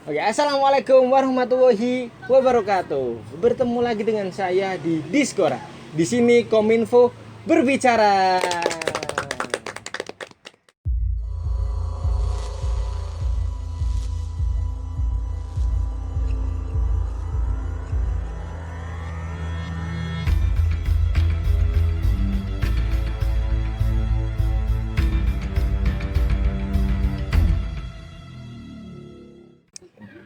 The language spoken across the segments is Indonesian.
Oke, assalamualaikum warahmatullahi wabarakatuh. Bertemu lagi dengan saya di Diskora. Di sini Kominfo berbicara.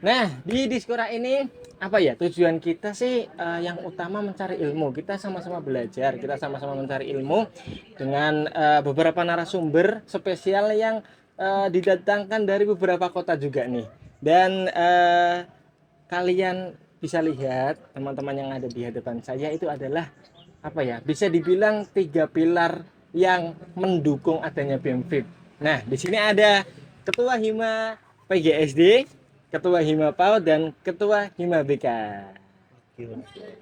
Nah, di Diskora ini apa ya tujuan kita sih yang utama mencari ilmu. Kita sama-sama belajar, kita sama-sama mencari ilmu dengan beberapa narasumber spesial yang didatangkan dari beberapa kota juga nih. Dan kalian bisa lihat teman-teman yang ada di hadapan saya itu adalah apa ya? Bisa dibilang tiga pilar yang mendukung adanya BEM FIB. Nah, di sini ada Ketua Hima PGSD, Ketua Hima PAUD dan Ketua Hima BK.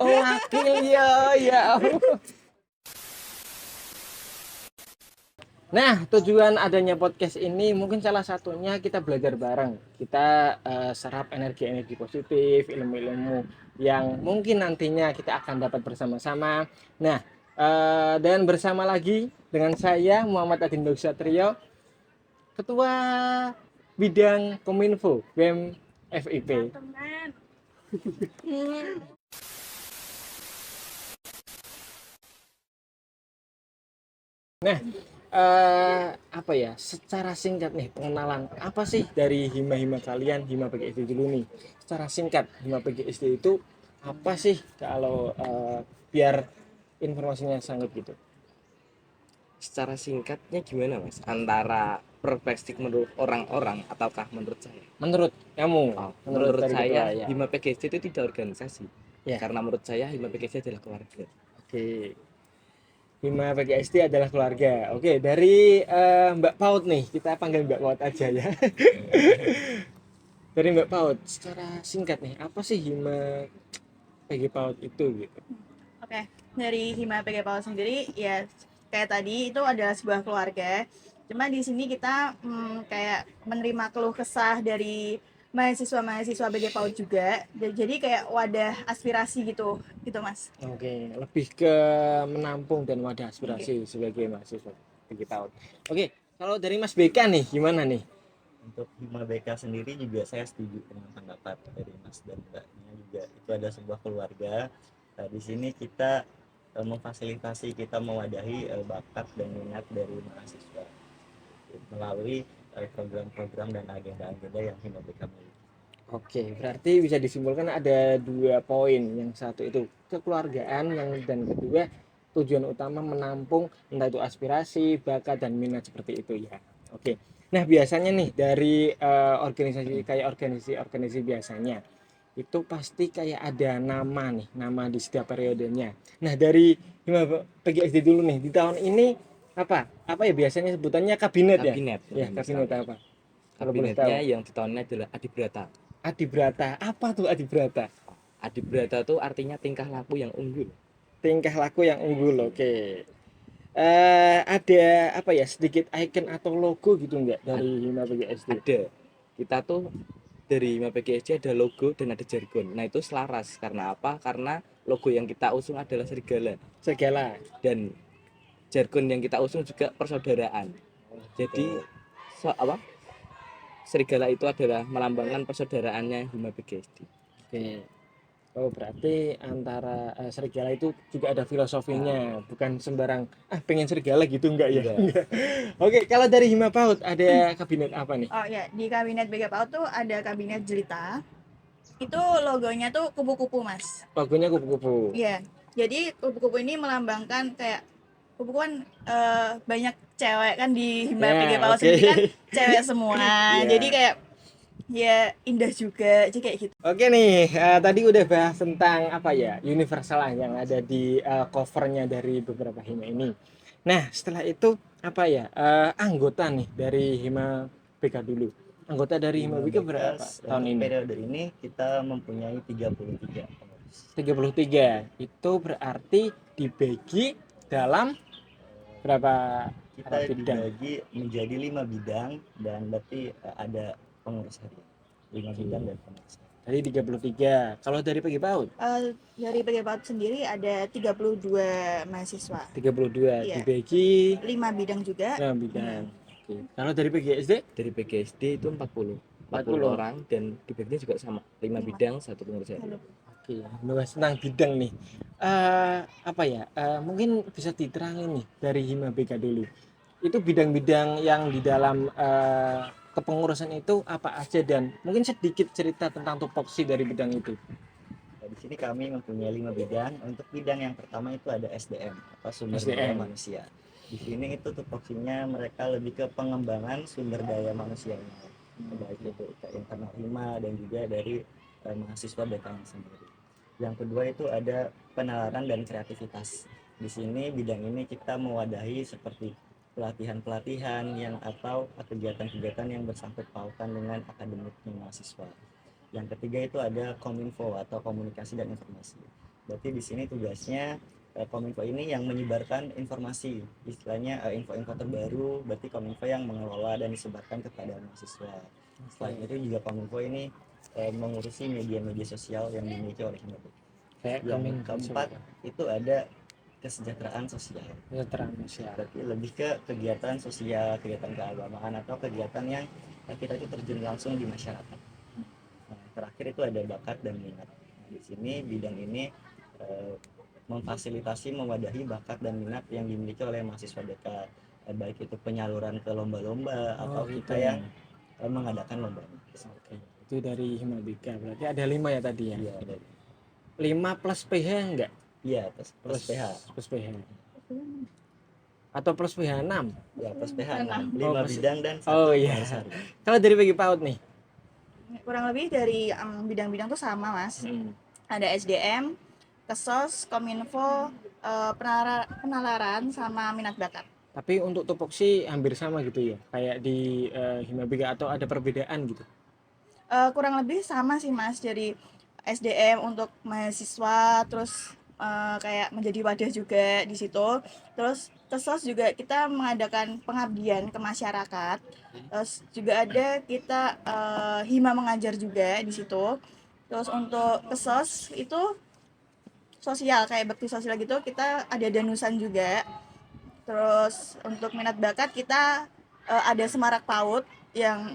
Oh, wakil ya, ya. Nah, tujuan adanya podcast ini mungkin salah satunya kita belajar bareng. Kita serap energi-energi positif, ilmu-ilmu yang mungkin nantinya kita akan dapat bersama-sama. Nah, dan bersama lagi dengan saya Muhammad Adin Satrio, Ketua Bidang Kominfo BEM FIP. Nah, apa ya? Secara singkat nih pengenalan apa sih dari hima-hima kalian, hima PGSD dulu nih. Secara singkat, hima PGSD itu apa sih kalau biar informasinya sanggup gitu. Secara singkatnya gimana mas? Antara perspektif menurut orang-orang ataukah menurut saya? Menurut kamu, menurut Menurut dari ketua saya ya. Hima PGSD itu tidak organisasi. Ya, Karena menurut saya Hima PGSD adalah keluarga. oke. Hima PGSD adalah keluarga. Oke, dari Mbak Paut nih, kita panggil Mbak Paut aja ya. Dari Mbak Paut, secara singkat nih, apa sih hima PG Paut itu gitu? Oke, dari Hima PG Paul sendiri ya kayak tadi itu adalah sebuah keluarga. Cuma di sini kita kayak menerima keluh kesah dari mahasiswa-mahasiswa PG PAUD juga. Jadi kayak wadah aspirasi gitu, gitu Mas. Oke, lebih ke menampung dan wadah aspirasi sebagai mahasiswa PG Paut. Oke, kalau dari Mas BK nih, gimana nih? Untuk Hima BK sendiri juga saya setuju dengan pendapat dari Mas dan Mbaknya juga itu ada sebuah keluarga. Nah, di sini kita memfasilitasi, kita mewadahi bakat dan minat dari mahasiswa melalui program-program dan agenda-agenda yang Hima BK miliki. Oke, berarti bisa disimpulkan ada dua poin. Yang satu itu kekeluargaan, yang dan kedua tujuan utama menampung entah itu aspirasi, bakat dan minat seperti itu ya. Oke. Nah, biasanya nih dari organisasi kayak organisasi biasanya itu pasti kayak ada nama nih, nama di setiap periodenya. Nah, dari PGSD dulu nih di tahun ini apa? Apa ya biasanya sebutannya kabinet ya? Kabinet. Ya, kabinet apa? Kalau boleh Kabinetnya tahu. yang di tahun ini adalah Adibrata. Adibrata. Apa tuh Adibrata? Adibrata itu artinya tingkah laku yang unggul. Tingkah laku yang unggul. Oke. Ada apa ya sedikit icon atau logo gitu nggak dari Hima PGSD? Ada. Kita tuh dari Hima PGSD ada logo dan ada jargon. Nah itu selaras. Karena apa? Karena logo yang kita usung adalah serigala. Segala. Dan jargon yang kita usung juga persaudaraan. Jadi apa? Serigala itu adalah melambangkan persaudaraannya Hima PGSD. Oke. Oh berarti antara serigala itu juga ada filosofinya, bukan sembarang pengen serigala gitu enggak ya? Enggak. Oke, kalau dari Hima PAUD ada kabinet apa nih? Oh ya, di kabinet PG PAUD tuh ada kabinet jelita. Itu logonya tuh kupu-kupu Mas. Logonya kupu-kupu. Iya. Jadi kupu-kupu ini melambangkan kayak kupu kan banyak cewek kan di Hima Ya, PG PAUD oke. sendiri kan cewek semua. Iya. Jadi kayak ya indah juga, jadi kayak gitu. Oke nih, tadi udah bahas tentang apa ya universal lah yang ada di covernya dari beberapa hima ini. Nah setelah itu apa ya anggota nih dari hima BK dulu. Anggota dari hima BK berapa tahun ini? Periode ini kita mempunyai 33 pengurus. 33. Itu berarti dibagi dalam berapa Kita bidang? dibagi menjadi 5 bidang dan berarti ada pengurus harian. 5 bidang dan pengurusan. Tadi 33. Kalau dari PG PAUD Dari PGPAUD sendiri ada 32 mahasiswa, 32 Iya. dibagi 5 bidang juga. 6 bidang. Oke. Kalau dari PGSD Dari PGSD itu 40 40. orang dan dibaginya juga sama 5 Lima. bidang 1 pengurus harian. Oke, bahas tentang bidang nih. Apa ya? Mungkin bisa diterangin nih dari Hima BK dulu. Itu bidang-bidang yang di dalam kepengurusan itu apa aja dan mungkin sedikit cerita tentang tupoksi dari bidang itu. Nah, di sini kami mempunyai 5 bidang. Untuk bidang yang pertama itu ada SDM atau sumber daya SDM. manusia. Di sini itu tupoksinya mereka lebih ke pengembangan sumber daya manusianya, baik itu ke internal Hima dan juga dari mahasiswa BKM sendiri. Yang kedua itu ada penalaran dan kreativitas. Di sini bidang ini kita mewadahi seperti pelatihan-pelatihan yang atau kegiatan-kegiatan yang bersangkut pautan dengan akademiknya mahasiswa. Yang ketiga itu ada Kominfo atau komunikasi dan informasi. Berarti di sini tugasnya Kominfo ini yang menyebarkan informasi, istilahnya info-info terbaru. Berarti Kominfo yang mengelola dan disebarkan kepada mahasiswa. Selain itu juga Kominfo ini mengurusi media-media sosial yang dimiliki oleh Himabek. Kayak Yang komen keempat itu ada kesejahteraan sosial. kesejahteraan sosial. Berarti lebih ke kegiatan sosial, kegiatan keagamaan atau kegiatan yang kita itu terjun langsung di masyarakat. Nah, terakhir itu ada bakat dan minat. Nah, di sini bidang ini memfasilitasi mewadahi bakat dan minat yang dimiliki oleh mahasiswa BK, baik itu penyaluran ke lomba-lomba atau gitu. kita yang mengadakan lomba. Oke, itu dari Hima BK. Berarti ada 5 ya tadi ya. Iya, ada. 5 plus PH enggak? Iya, plus PH. Plus PH. Atau plus PH 6. Ya, plus PH Enam. 5 Oh, plus- bidang dan 1 Oh, iya. pengurus harian. Kalau dari PG PAUD nih. Kurang lebih dari bidang-bidang tuh sama, Mas. Ada SDM, Kesos, Kominfo, penalaran sama minat bakat. Tapi untuk tupoksi hampir sama gitu ya. Kayak di Hima BK atau ada perbedaan gitu. Kurang lebih sama sih, Mas. Dari SDM untuk mahasiswa, terus kayak menjadi wadah juga di situ. Terus Kesos juga kita mengadakan pengabdian ke masyarakat. Terus juga ada kita Hima mengajar juga di situ. Terus untuk Kesos itu sosial, kayak bakti sosial gitu, kita ada danusan juga. Terus untuk minat bakat kita ada Semarak PAUD yang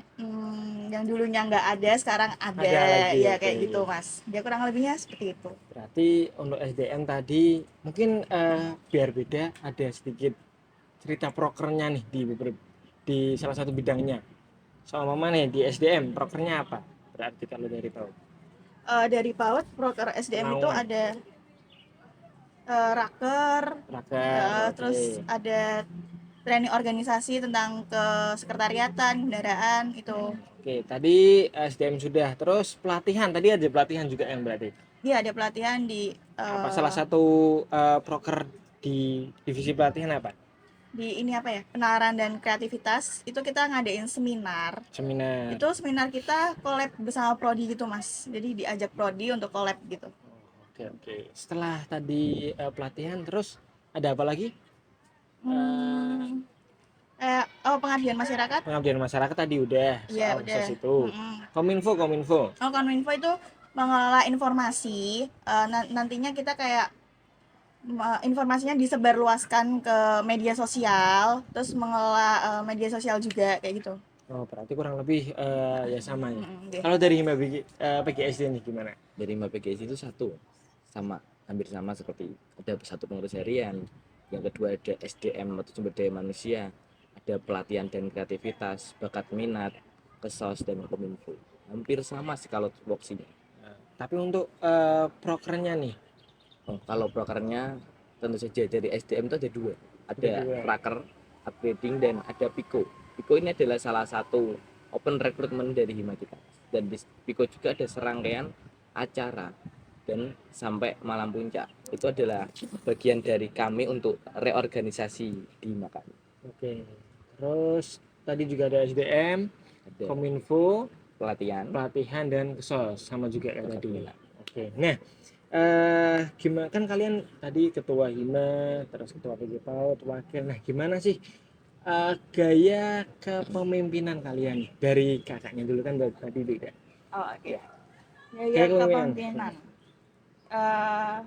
dulunya nggak ada, sekarang ada, Ada lagi, ya oke. kayak gitu, Mas. Ya kurang lebihnya seperti itu. Berarti untuk SDM tadi mungkin biar beda ada sedikit cerita prokernya nih di salah satu bidangnya. Soal mana nih di SDM prokernya apa? Berarti kalau dari PAUD. Dari PAUD proker SDM itu Naon? ada raker, Raker, terus oke. ada training organisasi tentang kesekretariatan, kendaraan itu. Oke, tadi SDM sudah. Terus pelatihan, tadi ada pelatihan juga yang berarti. Dia ada pelatihan di Apa salah satu proker di divisi pelatihan apa? di ini apa ya, penalaran dan kreativitas. Itu kita ngadain seminar. Seminar. Itu seminar kita collab bersama prodi gitu, Mas. Jadi diajak prodi untuk collab gitu. Oke, oke. Setelah tadi pelatihan terus ada apa lagi? Pengabdian masyarakat. Pengabdian masyarakat tadi udah Iya, soal udah. khusus itu. Kominfo. Kominfo itu mengelola informasi. Nantinya kita kayak informasinya disebarluaskan ke media sosial, terus mengelola media sosial juga kayak gitu. Oh, berarti kurang lebih ya sama ya. Deh. Kalau dari Hima PGSD nih gimana? Dari MPGS itu sama hampir sama seperti ada 1 pengurus harian, yang kedua ada SDM atau sumber daya manusia, ada pelatihan dan kreativitas, bakat minat, Kesos dan Kominfo. Hampir sama sih kalau tupoksinya. Tapi untuk prokernya nih, Kalau prokernya tentu saja dari SDM itu ada 2, ada Ada 2. raker, upgrading, dan ada Piko. Piko ini adalah salah satu open recruitment dari Hima kita, dan di Piko juga ada serangkaian acara dan sampai malam puncak. Itu adalah bagian dari kami untuk reorganisasi di Hima kami. oke. Terus tadi juga ada SDM, Ada Kominfo, pelatihan, pelatihan dan Kesos sama juga kayak bakat tadi. minat. Oke. Nah, gimana kan kalian tadi ketua Hima, terus ketua PG PAUD, wakil. Nah, gimana sih gaya kepemimpinan kalian dari kakaknya dulu kan tadi tidak? Oh, oke. Ya. Gaya Kayak kepemimpinan. kepemimpinan. Eh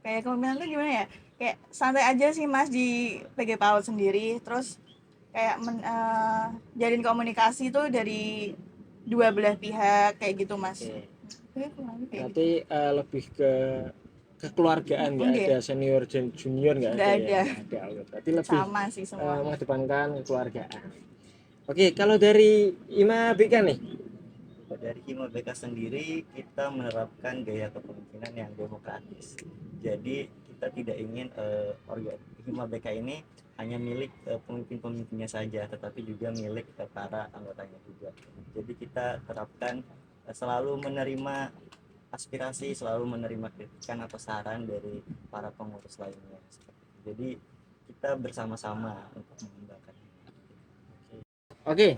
kayak kepemimpinan tuh gimana ya? Kayak santai aja sih Mas di PG PAUD sendiri. Terus kayak jalin komunikasi tuh dari dua belah pihak kayak gitu Mas. Oke. Kayak kurang lebih kayak gitu. Berarti lebih ke kekeluargaan, nggak ada Oke, senior dan junior, nggak nggak ada ya, ada. nggak ada. Oke, berarti lebih Sama sih semua. mengedepankan kekeluargaan. Oke, kalau dari Ima Bika nih. Dari Hima BK sendiri kita menerapkan gaya kepemimpinan yang demokratis. Jadi kita tidak ingin Hima BK ini hanya milik pemimpin-pemimpinnya saja, tetapi juga milik para anggotanya juga. Jadi kita terapkan selalu menerima aspirasi, selalu menerima kritikan atau saran dari para pengurus lainnya. Jadi kita bersama-sama untuk mengembangkan. Oke,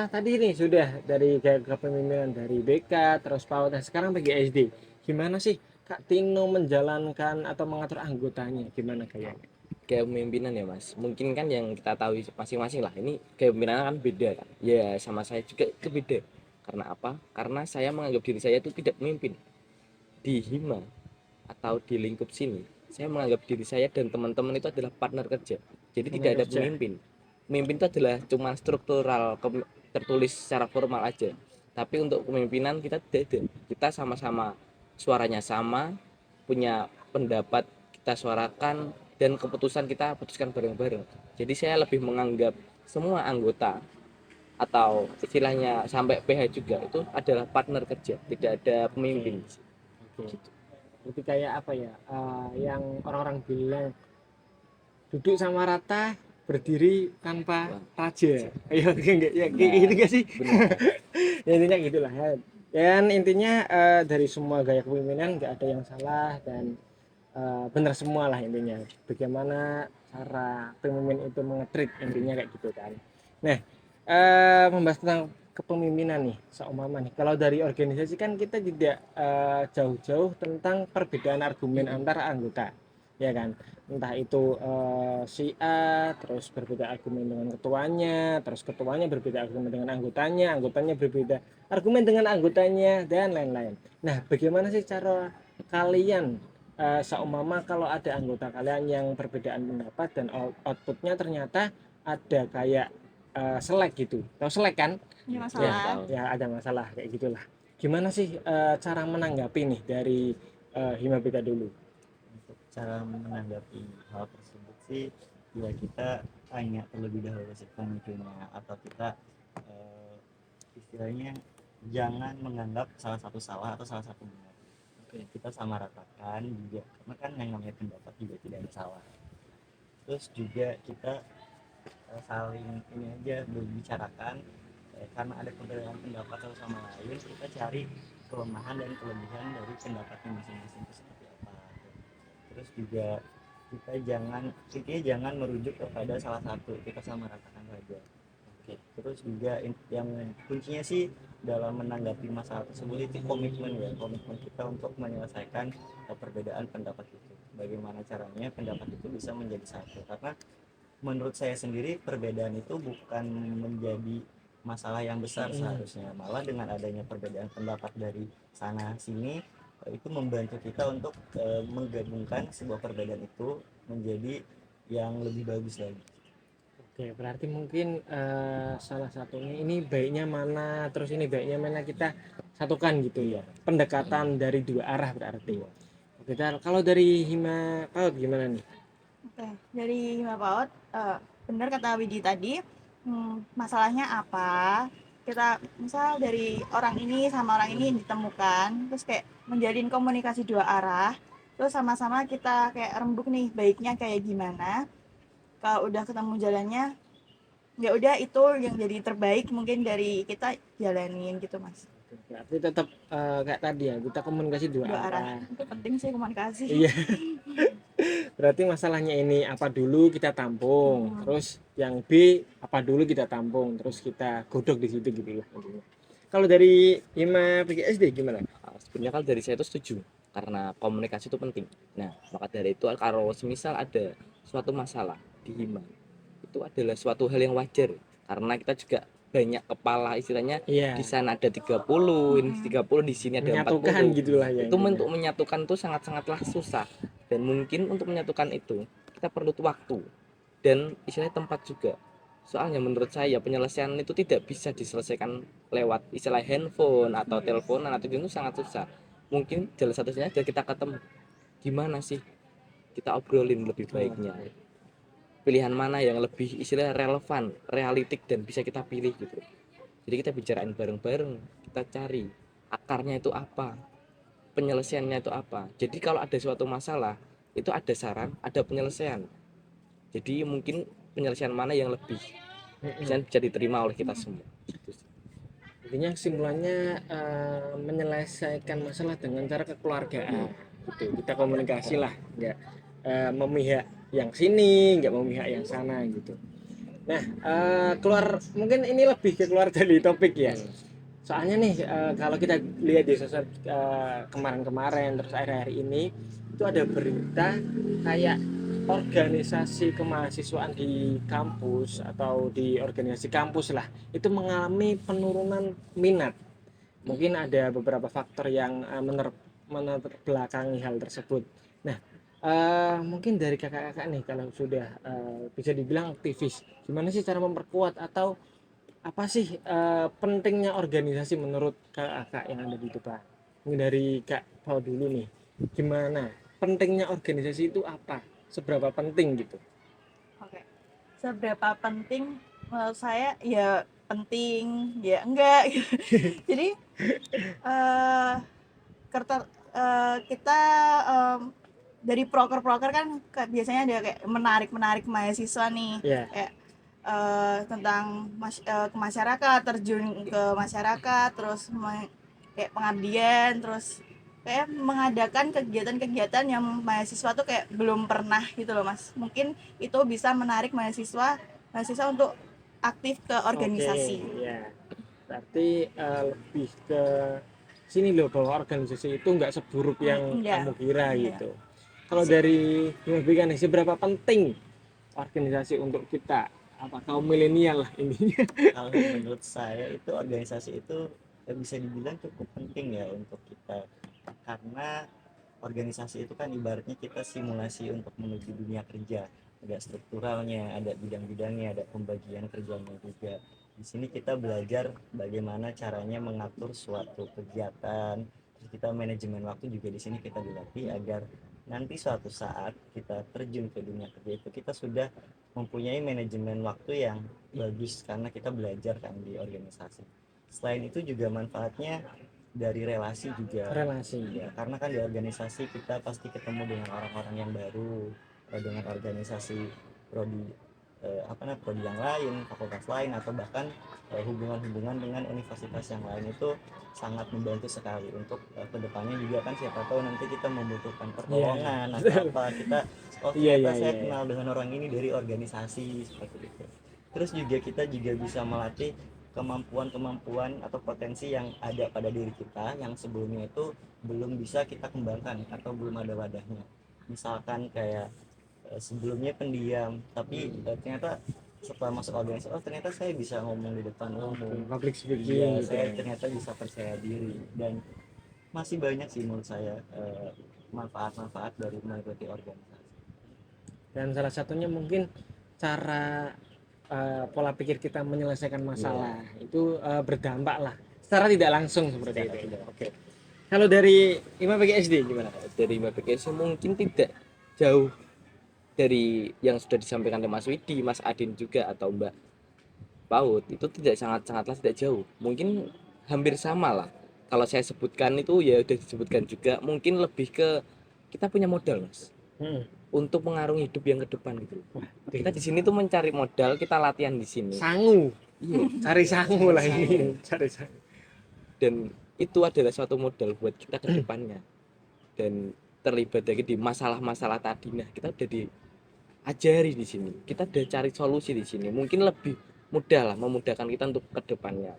tadi ini sudah dari gaya kepemimpinan dari BK, terus PAUD, nah sekarang PGSD. Gimana sih Kak Tino menjalankan atau mengatur anggotanya? Gimana kayaknya? Kepemimpinan ya mas, mungkin kan yang kita tahu masing-masing lah, ini kepemimpinan kan beda kan ya, sama saya juga itu beda. Karena apa? Karena saya menganggap diri saya itu tidak memimpin di Hima atau di lingkup sini. Saya menganggap diri saya dan teman-teman itu adalah partner kerja, jadi tidak Partner ada kerja. pemimpin. Pemimpin itu adalah cuma struktural, tertulis secara formal aja, tapi untuk kepemimpinan kita tidak ada. Kita sama-sama, suaranya sama, punya pendapat kita suarakan, dan keputusan kita putuskan bareng-bareng. Jadi saya lebih menganggap semua anggota atau istilahnya sampai PH juga itu adalah partner kerja, tidak ada pemimpin. Oke. Itu kayak apa ya? Yang orang-orang bilang duduk sama rata, berdiri tanpa Wah, raja. Ayo, enggak ya, kayak nah gitu gak sih? benar. Ya, intinya gitulah ya. Dan intinya dari semua gaya kepemimpinan nggak ada yang salah dan benar semua lah intinya. Bagaimana cara pemimpin itu mengetrit, intinya kayak gitu kan. Nah, membahas tentang kepemimpinan nih, seumpama nih. Kalau dari organisasi kan kita tidak jauh-jauh tentang perbedaan argumen antara anggota, ya kan? Entah itu si A terus berbeda argumen dengan ketuanya, terus ketuanya berbeda argumen dengan anggotanya, anggotanya berbeda argumen dengan anggotanya dan lain-lain. Nah, bagaimana sih cara kalian seumpama kalau ada anggota kalian yang perbedaan pendapat dan outputnya ternyata ada kayak selek gitu, tahu selek kan? Ini Ya, masalah. ya ada masalah kayak gitulah. Gimana sih cara menanggapi nih dari Hima Beka dulu? Untuk cara menanggapi hal tersebut sih, ya kita tanya terlebih dahulu sih pemimpinnya, atau kita eh, istilahnya jangan menganggap salah satu salah atau salah satu benar. Oke, kita sama ratakan juga, karena kan yang namanya pendapat juga tidak ada salah. Terus juga kita saling ini aja berbicarakan, karena ada perbedaan pendapat satu sama lain, kita cari kelemahan dan kelebihan dari pendapatnya masing-masing itu seperti apa. Terus juga kita jangan merujuk kepada salah satu, kita sama ratakan saja. Oke. Terus juga yang kuncinya sih dalam menanggapi masalah tersebut itu komitmen, ya komitmen kita untuk menyelesaikan perbedaan pendapat itu. Bagaimana caranya pendapat itu bisa menjadi satu, karena menurut saya sendiri perbedaan itu bukan menjadi masalah yang besar seharusnya, malah dengan adanya perbedaan pendapat dari sana sini itu membantu kita untuk menggabungkan sebuah perbedaan itu menjadi yang lebih bagus lagi. Oke, berarti mungkin salah satunya ini baiknya mana, terus ini baiknya mana kita satukan gitu ya. Pendekatan dari dua arah berarti. Oke, kalau dari Hima Paut gimana nih? Oke, dari Hima PAUD, benar kata Widi tadi, masalahnya apa? Kita misal dari orang ini sama orang ini ditemukan, terus kayak menjalin komunikasi dua arah, terus sama-sama kita kayak rembuk nih baiknya kayak gimana. Kalau udah ketemu jalannya, ya udah itu yang jadi terbaik mungkin dari kita jalanin gitu mas. Berarti tetap kayak tadi ya, kita komunikasi dua Dua arah, arah. itu penting sih komunikasi. Iya, berarti masalahnya ini apa dulu kita tampung, terus yang B apa dulu kita tampung, terus kita godok di situ gitu lah intinya. Kalau dari Hima PGSD gimana? Sebenarnya kalau dari saya itu setuju, karena komunikasi itu penting. Nah, maka dari itu kalau semisal ada suatu masalah di Hima, itu adalah suatu hal yang wajar, karena kita juga banyak kepala istilahnya, Iya, di sana ada 30, ini 30, di sini ada menyatukan 40. gitulah ya Itu intinya. untuk menyatukan tuh sangat-sangatlah susah, dan mungkin untuk menyatukan itu kita perlu waktu dan istilahnya tempat juga. Soalnya menurut saya penyelesaian itu tidak bisa diselesaikan lewat istilah handphone atau teleponan atau itu sangat susah. Mungkin jalan satu-satunya adalah kita ketemu. Gimana sih kita obrolin lebih baiknya, pilihan mana yang lebih istilah relevan, realistik dan bisa kita pilih gitu. Jadi kita bicarain bareng-bareng, kita cari akarnya itu apa, penyelesaiannya itu apa. Jadi kalau ada suatu masalah itu ada saran, ada penyelesaian. Jadi mungkin penyelesaian mana yang lebih bisa diterima oleh kita semua. Gitu sih. Intinya kesimpulannya menyelesaikan masalah dengan cara kekeluargaan gitu. Kita komunikasi lah, nggak memihak yang sini, nggak memihak yang sana gitu. Nah, keluar mungkin ini lebih ke keluar dari topik ya. Soalnya nih kalau kita lihat di sosial kemarin-kemarin terus akhir-akhir ini itu ada berita kayak organisasi kemahasiswaan di kampus atau di organisasi kampus lah itu mengalami penurunan minat. Mungkin ada beberapa faktor yang menerbelakangi hal tersebut. Nah, mungkin dari kakak-kakak nih kalau sudah bisa dibilang aktivis, gimana sih cara memperkuat atau apa sih pentingnya organisasi menurut kakak yang ada di depan? Mungkin dari Kak Paul dulu nih, gimana pentingnya organisasi itu apa? Seberapa penting gitu? Oke. Seberapa penting menurut saya ya penting ya enggak gitu. Jadi eh kita dari proker-proker kan biasanya ada kayak menarik mahasiswa nih, Ya, kayak tentang ke masyarakat, terjun ke masyarakat, terus kayak pengabdian, terus kayak mengadakan kegiatan-kegiatan yang mahasiswa tuh kayak belum pernah gitu loh Mas. Mungkin itu bisa menarik mahasiswa untuk aktif ke oke, organisasi. ya. Berarti lebih ke sini loh bahwa organisasi itu nggak seburuk yang Enggak, kamu kira enggak. gitu. Kalau dari Bima Bika nih, seberapa penting organisasi untuk kita? Apa kaum milenial lah ini? Kalau menurut saya itu organisasi itu bisa dibilang cukup penting ya untuk kita, karena organisasi itu kan ibaratnya kita simulasi untuk menuju dunia kerja. Ada strukturalnya, ada bidang-bidangnya, ada pembagian kerjanya juga. Di sini kita belajar bagaimana caranya mengatur suatu kegiatan. Terus kita manajemen waktu juga di sini kita dilatih agar nanti suatu saat kita terjun ke dunia kerja itu kita sudah mempunyai manajemen waktu yang bagus karena kita belajar kan di organisasi. Selain itu juga manfaatnya dari relasi juga Relasi. ya, karena kan di organisasi kita pasti ketemu dengan orang-orang yang baru, dengan organisasi prodi prodi yang lain, fakultas lain, atau bahkan hubungan-hubungan dengan universitas yang lain itu sangat membantu sekali untuk kedepannya juga kan siapa tahu nanti kita membutuhkan pertolongan atau betul. apa kita, oh Iya, ternyata iya, saya iya. kenal dengan orang ini dari organisasi seperti itu. Terus juga kita juga bisa melatih kemampuan-kemampuan atau potensi yang ada pada diri kita yang sebelumnya itu belum bisa kita kembangkan atau belum ada wadahnya. Misalkan kayak sebelumnya pendiam, tapi ternyata setelah masuk organisasi, oh ternyata saya bisa ngomong di depan umum. Public speaking Iya, gitu saya ya. ternyata bisa percaya diri, dan masih banyak sih menurut saya manfaat-manfaat dari mengikuti organisasi. Dan salah satunya mungkin cara pola pikir kita menyelesaikan masalah itu berdampak lah secara tidak langsung seperti Secara itu. tidak. Oke. Kalau dari IMA PGSD gimana? Dari BPKS mungkin tidak jauh dari yang sudah disampaikan oleh Mas Widi, Mas Adin juga atau Mbak PAUD, itu tidak sangat-sangatlah tidak jauh. Mungkin hampir sama lah. Kalau saya sebutkan itu ya udah disebutkan juga. Mungkin lebih ke kita punya modal, Mas, Hmm. untuk mengarungi hidup yang ke depan gitu. Wah, Kita di sini tuh mencari modal, kita latihan di sini. sangu, Iya. cari sangu lah ini, cari sangu. Dan itu adalah suatu modal buat kita ke depannya. Dan terlibat lagi di masalah-masalah tadi. Nah, kita udah diajari di sini. Kita udah cari solusi di sini. Mungkin lebih mudah lah, memudahkan kita untuk ke depannya.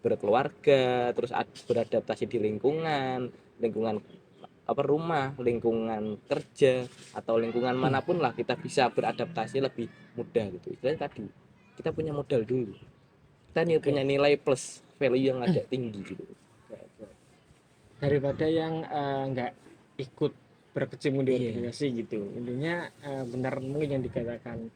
Berkeluarga, terus beradaptasi di lingkungan rumah, lingkungan kerja atau lingkungan manapun lah kita bisa beradaptasi lebih mudah gitu. Istilahnya tadi kita punya modal dulu. kita nih punya nilai plus value yang agak tinggi gitu. Daripada yang nggak ikut berkecimpung di Iya. organisasi gitu. Intinya benar mungkin yang dikatakan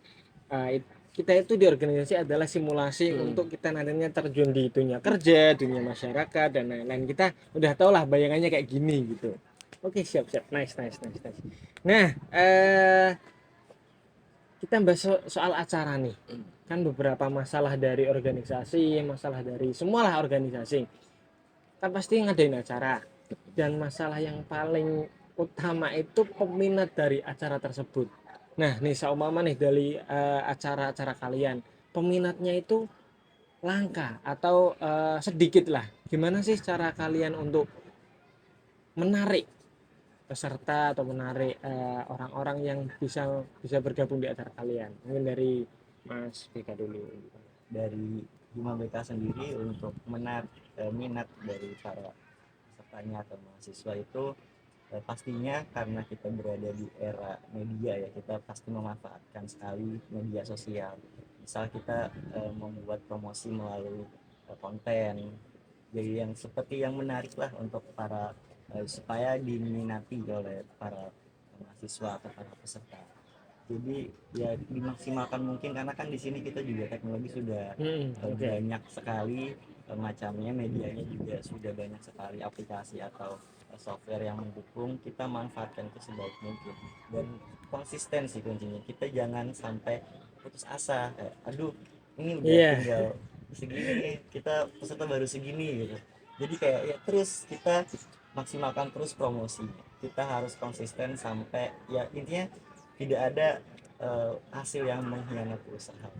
kita itu di organisasi adalah simulasi untuk kita nantinya terjun di dunia kerja, dunia masyarakat dan lain-lain. Kita udah tau lah bayangannya kayak gini gitu. Oke, siap. Nice. Nah, kita bahas soal acara nih. Kan beberapa masalah dari organisasi, masalah dari semualah organisasi. Kan pasti ngadain acara. Dan masalah yang paling utama itu peminat dari acara tersebut. Nah, nih seumpama nih dari acara-acara kalian, peminatnya itu langka atau sedikit lah. Gimana sih cara kalian untuk menarik peserta atau menarik orang-orang yang bisa bergabung di acara kalian? Mungkin dari Mas Bika dulu. Dari Hima BK sendiri untuk menarik minat dari para pesertanya atau mahasiswa itu pastinya karena kita berada di era media ya, kita pasti memanfaatkan sekali media sosial. Misal kita membuat promosi melalui konten, jadi yang seperti yang menarik lah untuk para supaya diminati oleh para mahasiswa atau para peserta. Jadi ya dimaksimalkan mungkin, karena kan di sini kita juga teknologi sudah banyak sekali macamnya, medianya juga sudah banyak sekali, aplikasi atau software yang mendukung. Kita manfaatkan itu sebaik mungkin dan konsistensi kuncinya. Kita jangan sampai putus asa kayak aduh ini udah tinggal segini, kita peserta baru segini gitu. Jadi kayak ya terus kita maksimalkan terus promosi. Kita harus konsisten sampai ya intinya tidak ada hasil yang mengkhianati usaha.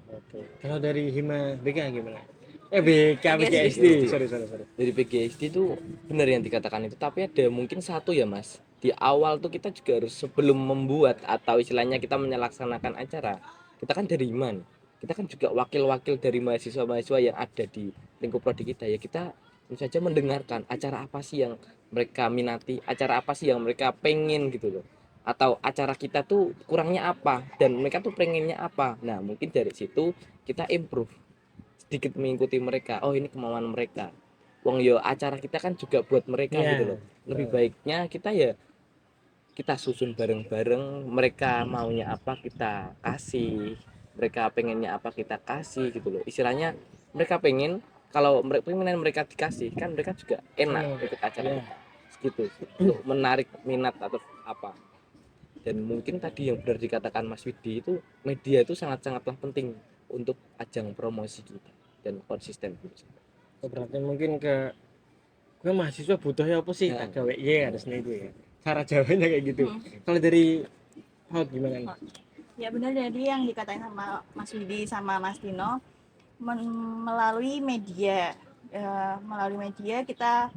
Oke. Kalau dari Hima BK gimana? BKSD. Sorry. Dari PGSD itu benar yang dikatakan itu, tapi ada mungkin satu ya Mas, di awal tuh kita juga harus sebelum membuat atau istilahnya kita menyelaksanakan acara, kita kan dari iman, kita kan juga wakil-wakil dari mahasiswa-mahasiswa yang ada di lingkup prodi kita ya. Kita tentu saja mendengarkan acara apa sih yang mereka minati, acara apa sih yang mereka pengen gitu loh, atau acara kita tuh kurangnya apa dan mereka tuh pengennya apa. Nah mungkin dari situ kita improve sedikit mengikuti mereka. Oh ini kemauan mereka, wong yo acara kita kan juga buat mereka gitu loh. Lebih baiknya kita ya kita susun bareng-bareng, mereka maunya apa kita kasih, mereka pengennya apa kita kasih gitu loh. Istilahnya mereka pengen, kalau mereka dikasih kan mereka juga enak ikut acara kita gitu, untuk menarik minat atau apa. Dan mungkin tadi yang benar dikatakan Mas Widi itu, media itu sangat-sangatlah penting untuk ajang promosi kita dan konsisten. Berarti mungkin ke mahasiswa butuh ya apa sih tak gawe harusnya itu ya, cara jawabnya kayak gitu. Kalau dari Haut gimana nih? Ya benar, jadi yang dikatain sama Mas Widi sama Mas Tino, melalui media kita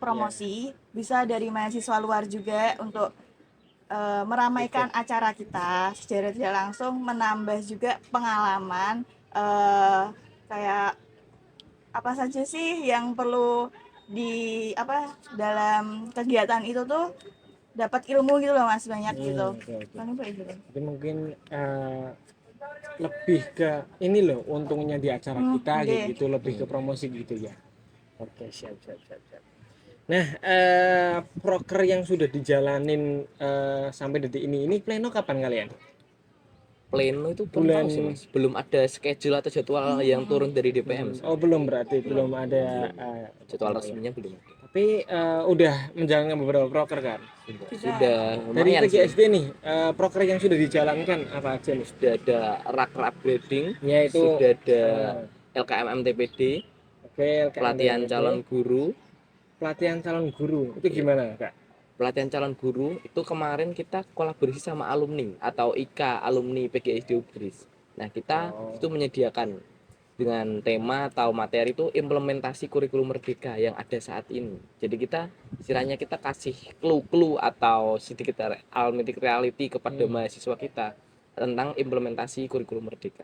promosi bisa dari mahasiswa luar juga untuk meramaikan acara kita secara tidak langsung, menambah juga pengalaman kayak apa saja sih yang perlu di dalam kegiatan itu tuh, dapat ilmu gitu loh Mas, banyak gitu. Jadi mungkin lebih ke ini loh untungnya di acara kita gitu, lebih ke promosi gitu ya. Oke, siap. Nah, proker yang sudah dijalanin sampai detik ini pleno kapan kalian? Pleno itu belum tahu sih Mas, belum ada schedule atau jadwal yang turun dari DPM. Oh belum, berarti belum ada jadwal resminya belum. Tapi udah menjalankan beberapa proker kan? Sudah Dari lumayan PGSD nih, proker yang sudah dijalankan apa aja nih? Sudah ada raker upgrading, yaitu sudah ada LKM MTPD, pelatihan calon guru. Pelatihan calon guru itu gimana Kak? Pelatihan calon guru itu kemarin kita kolaborasi sama alumni atau IKA alumni PGSD Ubris. Nah kita itu menyediakan dengan tema atau materi itu implementasi kurikulum merdeka yang ada saat ini. Jadi kita istilahnya kita kasih clue atau sedikit augmented reality kepada mahasiswa kita tentang implementasi kurikulum merdeka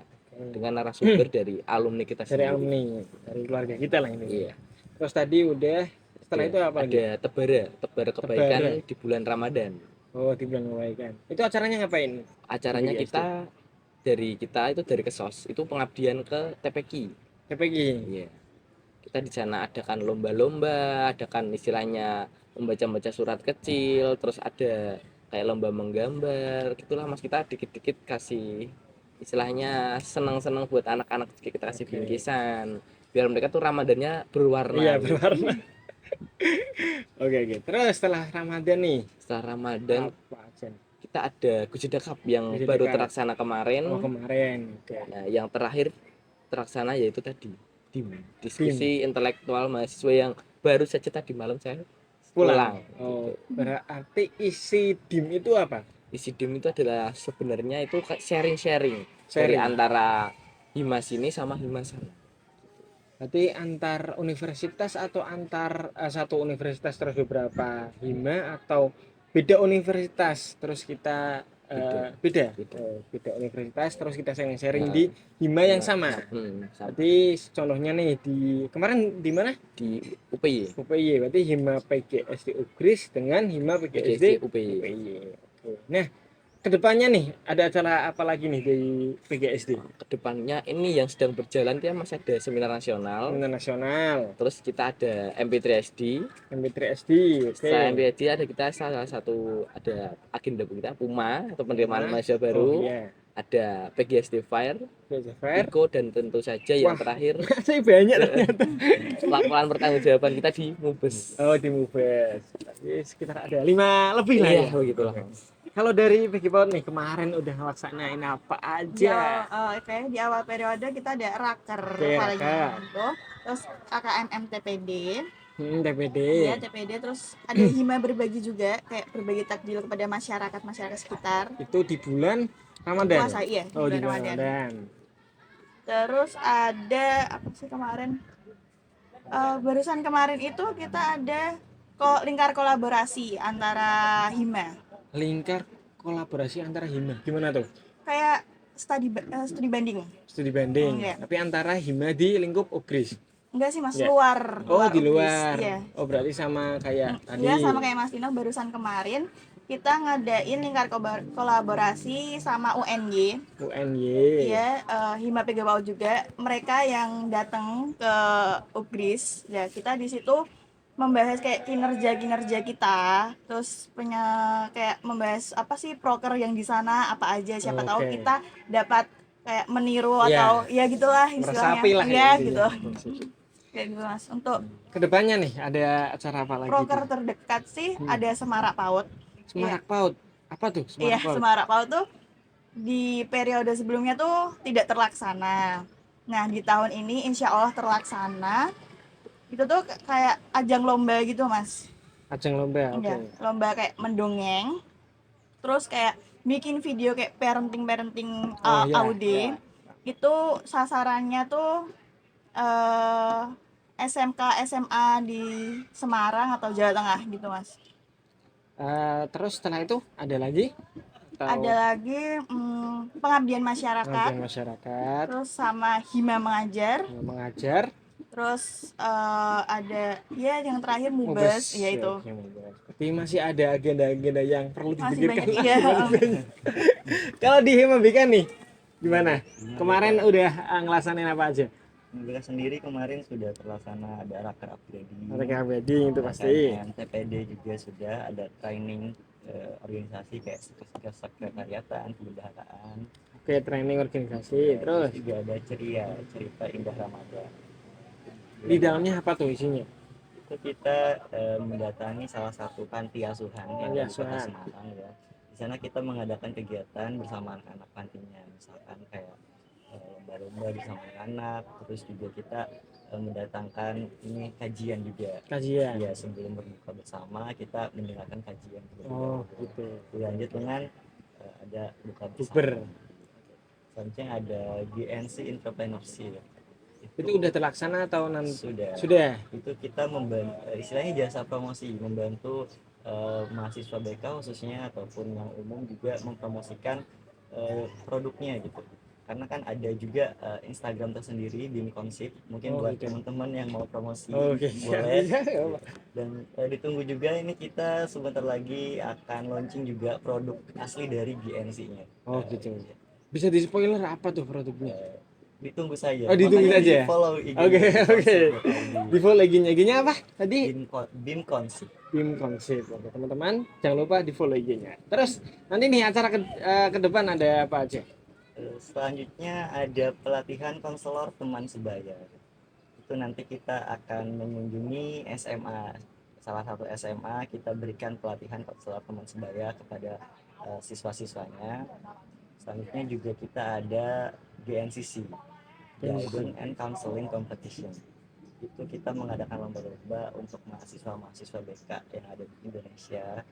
dengan narasumber dari alumni kita sendiri. Dari alumni, dari keluarga kita lah ini. Iya. Terus tadi udah, setelah itu apa lagi? Ada tebara kebaikan di bulan Ramadan. Oh, di bulan kebaikan. Itu acaranya ngapain? Acaranya kita dari kita itu dari Kesos itu pengabdian ke TPQ. TPG. Iya. Kita di sana adakan lomba-lomba, adakan istilahnya membaca-baca surat kecil, terus ada kayak lomba menggambar. Gitulah Mas, kita dikit-dikit kasih istilahnya seneng-seneng buat anak-anak, kita kasih Oke. bingkisan biar mereka tuh Ramadannya Iya, berwarna gitu. berwarna. Oke, oke. Terus setelah Ramadan nih, Setelah Ramadan apa aja? kita ada Gujida Cup yang Gujida baru Cup. terlaksana kemarin. Oh, kemarin. Oke. Nah, yang terakhir terlaksana yaitu tadi diskusi intelektual mahasiswa yang baru saja tadi malam saya pulang. Oh, Gitu. berarti isi DIM itu apa? Isi DIM itu adalah sebenarnya itu kayak sharing-sharing dari Sharing. antara Himas ini sama Himas sana. Berarti antar universitas atau antar satu universitas terus beberapa hima, atau beda universitas terus kita beda. Beda. Oh, beda universitas terus kita sharing-sharing Nah, di hima yang sama. sama. Berarti contohnya nih di kemarin di mana? Di UPY. UPY. Berarti hima PGSD Ugris dengan hima PGSD UPY. UPY. Oke. Nah, kedepannya nih ada acara apa lagi nih di PGSD? Kedepannya ini yang sedang berjalan dia masih ada seminar nasional. Seminar nasional, Terus kita ada MP3SD. MP3SD. Oke. Setelah MP3SD ada kita salah satu ada agenda kita Puma atau penerimaan mahasiswa Oh baru. iya. Ada PGSD Fire, Fair. Pico, dan tentu saja yang Wah. terakhir Masih banyak ternyata. laporan pertanggungjawaban kita di Mubes. Oh, di Mubes. Jadi sekitar ada 5 lebih lah Iya, ya. begitulah. Kalau dari PG Paut nih kemarin udah ngelaksanain apa aja? Oke, di awal periode kita ada raker Oke, paling raker. itu, terus KKMM TPD, TPD. ya TPD, terus ada hima berbagi juga, kayak berbagi takjil kepada masyarakat sekitar. Itu di bulan Ramadan. Puasa, iya, di Oh, di bulan bulan Ramadan. Ramadan. Terus ada apa sih kemarin? Barusan kemarin itu kita ada lingkar kolaborasi antara hima, Lingkar kolaborasi antara hima. Gimana tuh? kayak studi banding. Studi banding. Iya. Tapi antara hima di lingkup Ugris. Enggak sih mas, Ya. luar. Oh, di Ugris. luar. Iya. Oh, berarti sama kayak tadi. Iya, sama kayak Mas Tino barusan kemarin kita ngadain lingkar kolaborasi sama UNY. UNY. Iya, Hima PG Paut juga. Mereka yang datang ke Ugris. Ya, kita di situ membahas kayak kinerja kita, terus punya kayak membahas apa sih proker yang di sana apa aja, siapa tahu Oke. kita dapat kayak meniru Iya. atau ya gitulah istilahnya. Meresapi lah ya intinya. gitu. Kayak gitu Mas. Untuk Kedepannya nih ada acara apa lagi? proker tuh? terdekat sih ada Semarak Paut. Semarak Paut. Apa tuh Iya, Semarak Paut? Semarak Paut tuh di periode sebelumnya tuh tidak terlaksana. Nah, di tahun ini insya Allah terlaksana. Itu tuh kayak ajang lomba gitu, Mas. Ajang lomba. Oke. Iya, lomba kayak mendongeng. Terus kayak bikin video kayak parenting Oh, iya. Aude. Itu sasarannya tuh SMK SMA di Semarang atau Jawa Tengah gitu, Mas. Terus setelah itu ada lagi? Atau Ada lagi pengabdian masyarakat. pengabdian masyarakat, Terus sama hima mengajar, mengajar, terus ada ya yang terakhir mubes, ya itu Ya, Mubes. Tapi masih ada agenda-agenda yang perlu masih dipikirkan banyak lagi. ya. Masih banyak. Kalau di Himabika nih gimana? Kemarin udah ngelaksanain apa aja? Mereka sendiri kemarin sudah terlaksana, ada raker upgrading, Mereka wedding itu ada pasti. KMM, TPD juga sudah ada training organisasi kayak sekretariatan, kebendaharaan. Oke, training organisasi. Terus juga ada cerita indah Ramadan. di dalamnya apa tuh isinya? Itu kita mendatangi salah satu panti asuhan yang Panti ada di Kota asuhan. Semarang ya. Di sana kita mengadakan kegiatan bersama anak-anak pantinya, misalkan kayak lomba-lomba bersama anak, terus juga kita mendatangkan ini kajian juga. Kajian. Ya, sebelum berbuka bersama kita mendengarkan kajian. Oh, gitu. Dilanjut dengan ada buka Bukber. bersama. Selanjutnya ada GNC Entrepreneurship. Itu udah terlaksana atau nanti? Sudah. Sudah. Itu kita membantu, istilahnya jasa promosi, membantu mahasiswa BK khususnya ataupun yang umum juga mempromosikan produknya gitu. Karena kan ada juga Instagram tersendiri Bimkonsip, mungkin Oh, buat gitu. teman-teman yang mau promosi Oke. boleh. Siap. Dan ditunggu juga, ini kita sebentar lagi akan launching juga produk asli dari GNC-nya. Oh, gitu. Bisa di spoiler apa tuh produknya? Ditunggu saja. Oh, ditunggu Makanya saja. di follow Oke, oke. Di follow IG-nya apa tadi? BIM Konsip. Bim Konsep. Oke, teman-teman, jangan lupa di follow IG-nya. Terus nanti nih acara ke depan ada apa aja? Selanjutnya ada pelatihan konselor teman sebaya. Itu nanti kita akan mengunjungi SMA, salah satu SMA, kita berikan pelatihan konselor teman sebaya kepada siswa-siswanya. Selanjutnya juga kita ada GNCC, Guidance and Counseling Competition. Itu kita mengadakan lomba-lomba untuk mahasiswa-mahasiswa BK yang ada di Indonesia.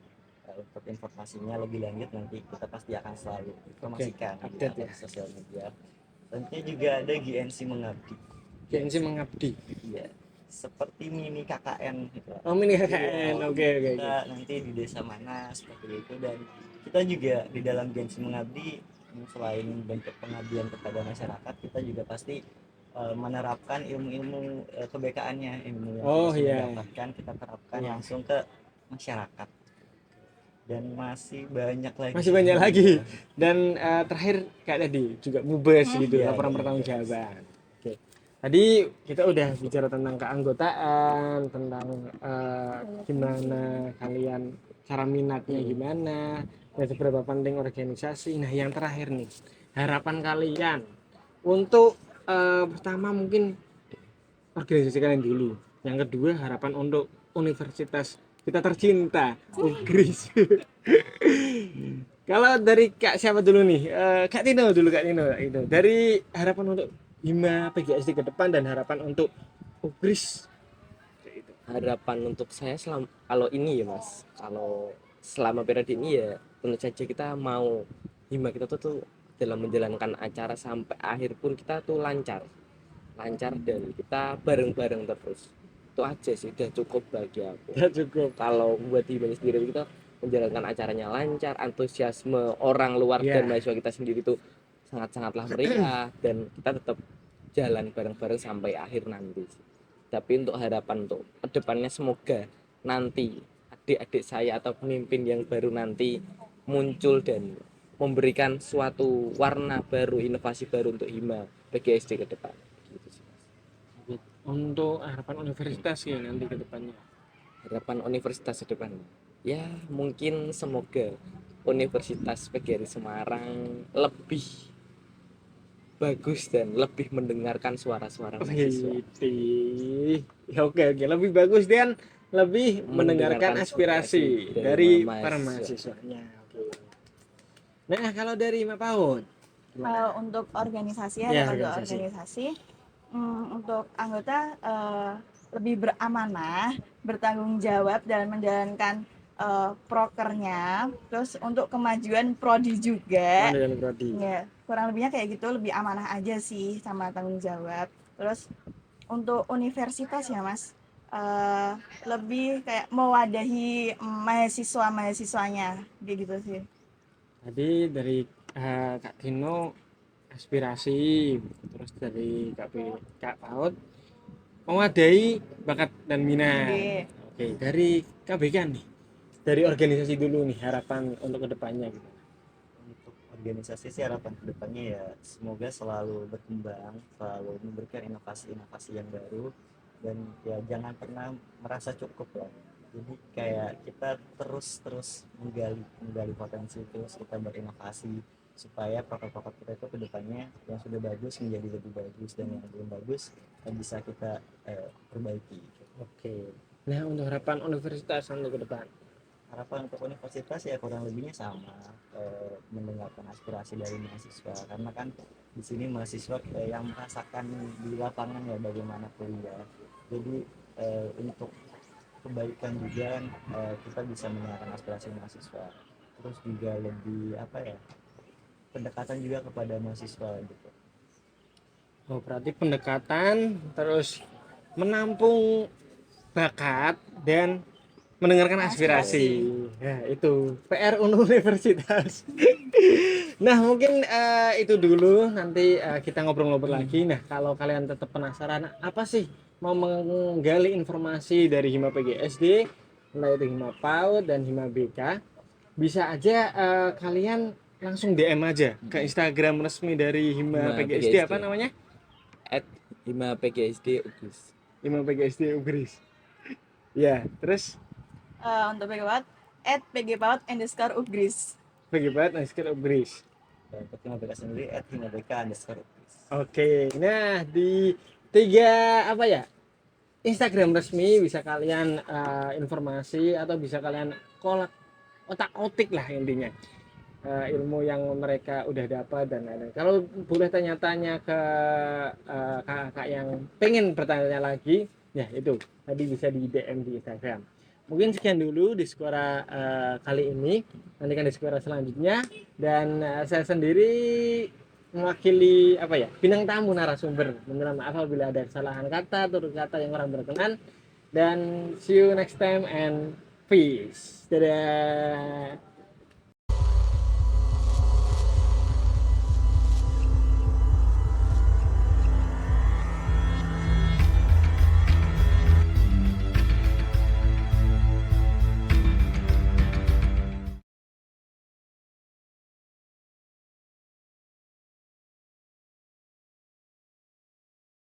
Untuk informasinya lebih lanjut nanti kita pasti akan selalu informasikan di update ya. sosial media. Tentunya juga ada GNC Mengabdi. GNC Mengabdi. Iya, seperti mini KKN gitu. Oh, mini KKN. Oke. Kita nanti di desa mana seperti itu, dan kita juga di dalam GNC Mengabdi selain bentuk pengabdian kepada masyarakat, kita juga pasti menerapkan ilmu-ilmu keBK-annya, ilmu yang kita sudah dapatkan kita terapkan langsung ke masyarakat. Dan masih banyak lagi. Dan terakhir kayak tadi juga mubes gitu, laporan pertanggungjawaban. Oke. Tadi kita udah bicara tentang keanggotaan, tentang gimana kalian cara minatnya gimana, dan seberapa penting organisasi. Nah, yang terakhir nih, harapan kalian untuk pertama mungkin organisasi kalian dulu. Yang kedua, harapan untuk universitas kita tercinta, Ugris. Kalau dari Kak siapa dulu nih? Kak Tino dulu, Kak Tino. Itu. Dari harapan untuk Hima PGSD ke depan dan harapan untuk Ugris. Harapan untuk saya kalau ini ya Mas, kalau selama periode ini ya tentu saja kita mau Hima kita tuh dalam menjalankan acara sampai akhir pun kita tuh lancar dan kita bareng-bareng terus. Itu aja sih, udah cukup bagi aku. Ya cukup. Kalau buat Hima sendiri, kita menjalankan acaranya lancar, antusiasme orang luar dan mahasiswa kita sendiri tuh sangat-sangatlah meriah, dan kita tetap jalan bareng-bareng sampai akhir nanti. Tapi untuk harapan untuk kedepannya, semoga nanti adik-adik saya atau pemimpin yang baru nanti muncul dan memberikan suatu warna baru, inovasi baru untuk Hima PGSD ke depan. Gitu sih, Mas. Untuk harapan universitas ya nanti ke depannya. Harapan universitas ke depan, ya mungkin semoga Universitas PGRI Semarang lebih bagus dan lebih mendengarkan suara-suara mahasiswa. Ya, oke, lebih bagus dan lebih mendengarkan aspirasi dari para mahasiswanya. Oke. Nah, kalau dari Mbak Paut, untuk organisasi organisasi untuk anggota lebih beramanah, bertanggung jawab dalam menjalankan prokernya. Terus untuk kemajuan prodi juga. Ya, kurang lebihnya kayak gitu, lebih amanah aja sih sama tanggung jawab. Terus untuk universitas ya Mas, lebih kayak mewadahi mahasiswanya kayak gitu sih. Tadi dari Kak Tino aspirasi, terus dari Kak Paut mewadahi bakat dan minat. Oke, dari KBK nih, dari organisasi dulu nih, harapan untuk kedepannya gitu. Untuk organisasi sih harapan kedepannya ya semoga selalu berkembang, selalu memberikan inovasi-inovasi yang baru, dan ya jangan pernah merasa cukup lah. Jadi kayak kita terus menggali potensi, terus kita berinovasi supaya produk-produk kita itu kedepannya yang sudah bagus menjadi lebih bagus, dan yang belum bagus bisa kita perbaiki. Oke. Nah, untuk harapan universitas untuk ke depan, harapan untuk universitas ya kurang lebihnya sama, mendengarkan aspirasi dari mahasiswa, karena kan di sini mahasiswa yang merasakan di lapangan ya bagaimana kuliah. Jadi untuk kebaikan juga kita bisa mendengarkan aspirasi mahasiswa, terus juga lebih pendekatan juga kepada mahasiswa gitu. Oh, berarti pendekatan, terus menampung bakat dan mendengarkan aspirasi. Ya, itu PR universitas. Nah, mungkin itu dulu, nanti kita ngobrol-ngobrol lagi. Nah, kalau kalian tetap penasaran apa sih mau menggali informasi dari Hima PGSD, entah itu Hima PAUD dan Hima BK, bisa aja kalian langsung DM aja ke Instagram resmi dari Hima Hima PGSD, apa PGSD. namanya? Hima PGSD Ugris. Hima PGSD Ugris. Ya, terus Untuk PG @pgpaut_ugris. bagi banget Naskah Ugris. Dan untuk Hima BK sendiri @himabk_ugris. Oke, nah di tiga apa ya, Instagram resmi bisa kalian informasi atau bisa kalian kolak otak-otik lah intinya. Ilmu yang mereka udah dapat dan lain-lain. Kalau boleh tanya-tanya ke kakak yang pengen bertanya lagi, ya itu tadi bisa di DM di Instagram. Mungkin sekian dulu di Skora kali ini. Nantikan di Skora selanjutnya, dan saya sendiri mewakili apa ya, bintang tamu narasumber. Mohon maaf apabila ada kesalahan kata atau kata yang kurang berkenan, dan see you next time and peace. Dadah.